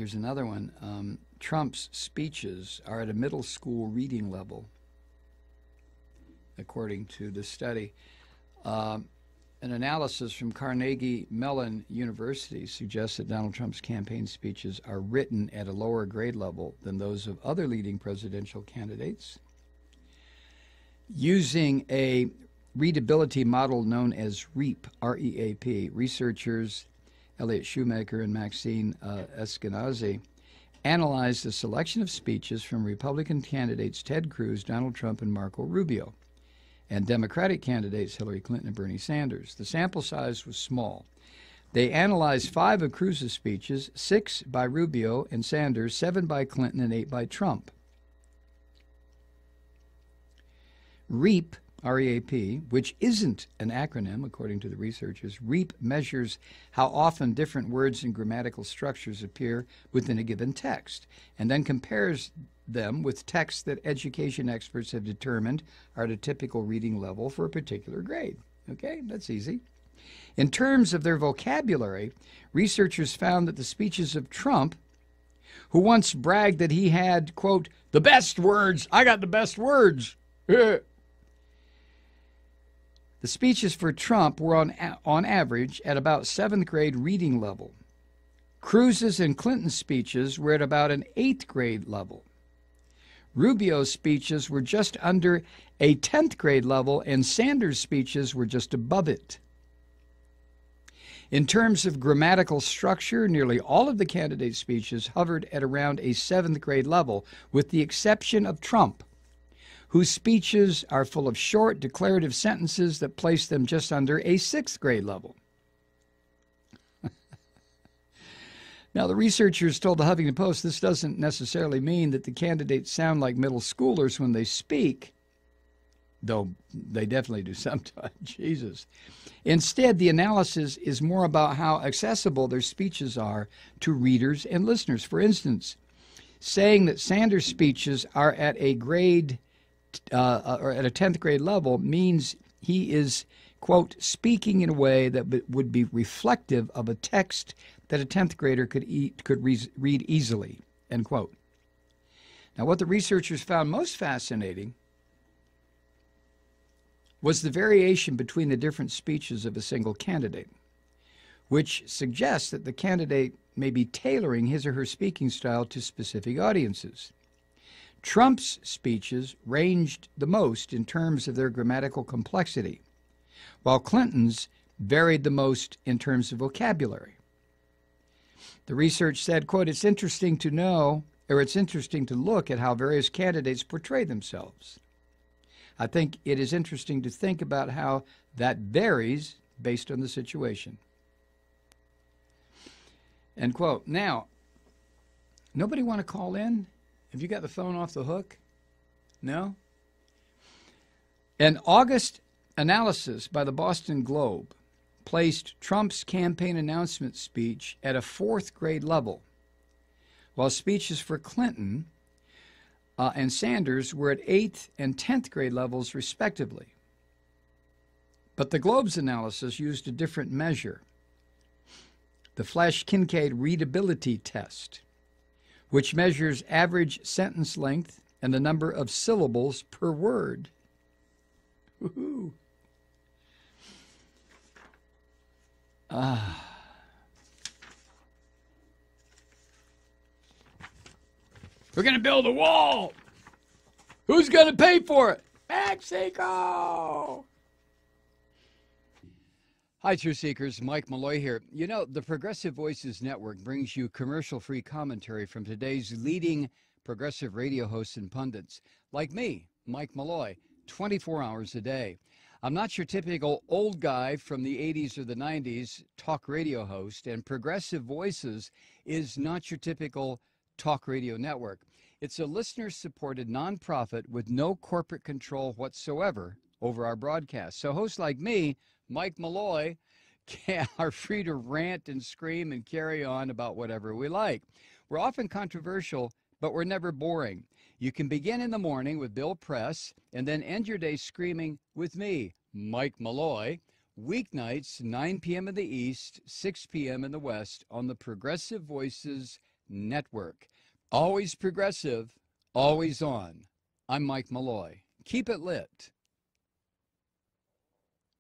Here's another one. Trump's speeches are at a middle school reading level, according to the study. An analysis from Carnegie Mellon University suggests that Donald Trump's campaign speeches are written at a lower grade level than those of other leading presidential candidates. Using a readability model known as REAP, R-E-A-P, researchers Elliot Shoemaker and Maxine Eskenazi analyzed a selection of speeches from Republican candidates Ted Cruz, Donald Trump, and Marco Rubio, and Democratic candidates Hillary Clinton and Bernie Sanders. The sample size was small. They analyzed 5 of Cruz's speeches, 6 by Rubio and Sanders, 7 by Clinton, and 8 by Trump. REAP, R-E-A-P, which isn't an acronym, according to the researchers, REAP measures how often different words and grammatical structures appear within a given text, and then compares them with texts that education experts have determined are at a typical reading level for a particular grade. Okay, that's easy. In terms of their vocabulary, researchers found that the speeches of Trump, who once bragged that he had, quote, the best words, I got the best words. The speeches for Trump were on average at about 7th grade reading level. Cruz's and Clinton's speeches were at about an 8th grade level. Rubio's speeches were just under a 10th grade level, and Sanders' speeches were just above it. In terms of grammatical structure, nearly all of the candidates' speeches hovered at around a 7th grade level, with the exception of Trump, whose speeches are full of short declarative sentences that place them just under a 6th grade level. Now, the researchers told the Huffington Post this doesn't necessarily mean that the candidates sound like middle schoolers when they speak, though they definitely do sometimes. Jesus. Instead, the analysis is more about how accessible their speeches are to readers and listeners. For instance, saying that Sanders' speeches are at a grade or at a 10th grade level means he is, quote, speaking in a way that would be reflective of a text that a 10th grader could read easily, end quote. Now, what the researchers found most fascinating was the variation between the different speeches of a single candidate, which suggests that the candidate may be tailoring his or her speaking style to specific audiences. Trump's speeches ranged the most in terms of their grammatical complexity, while Clinton's varied the most in terms of vocabulary. The research said, quote, it's interesting to look at how various candidates portray themselves. I think it is interesting to think about how that varies based on the situation. End quote. Now, nobody want to call in? Have you got the phone off the hook? No? An August analysis by the Boston Globe placed Trump's campaign announcement speech at a 4th grade level, while speeches for Clinton and Sanders were at 8th and 10th grade levels, respectively. But the Globe's analysis used a different measure, the Flash-Kincaid readability test, which measures average sentence length and the number of syllables per word. Woohoo! We're going to build a wall. Who's going to pay for it? Mexico! Hi, Truth Seekers. Mike Malloy here. You know, the Progressive Voices Network brings you commercial-free commentary from today's leading progressive radio hosts and pundits, like me, Mike Malloy, 24 hours a day. I'm not your typical old guy from the 80s or the 90s talk radio host, and Progressive Voices is not your typical talk radio network. It's a listener-supported nonprofit with no corporate control whatsoever over our broadcast. So hosts like me, Mike Malloy, are free to rant and scream and carry on about whatever we like. We're often controversial, but we're never boring. You can begin in the morning with Bill Press and then end your day screaming with me, Mike Malloy, weeknights, 9 p.m. in the East, 6 p.m. in the West on the Progressive Voices Network. Always progressive, always on. I'm Mike Malloy. Keep it lit.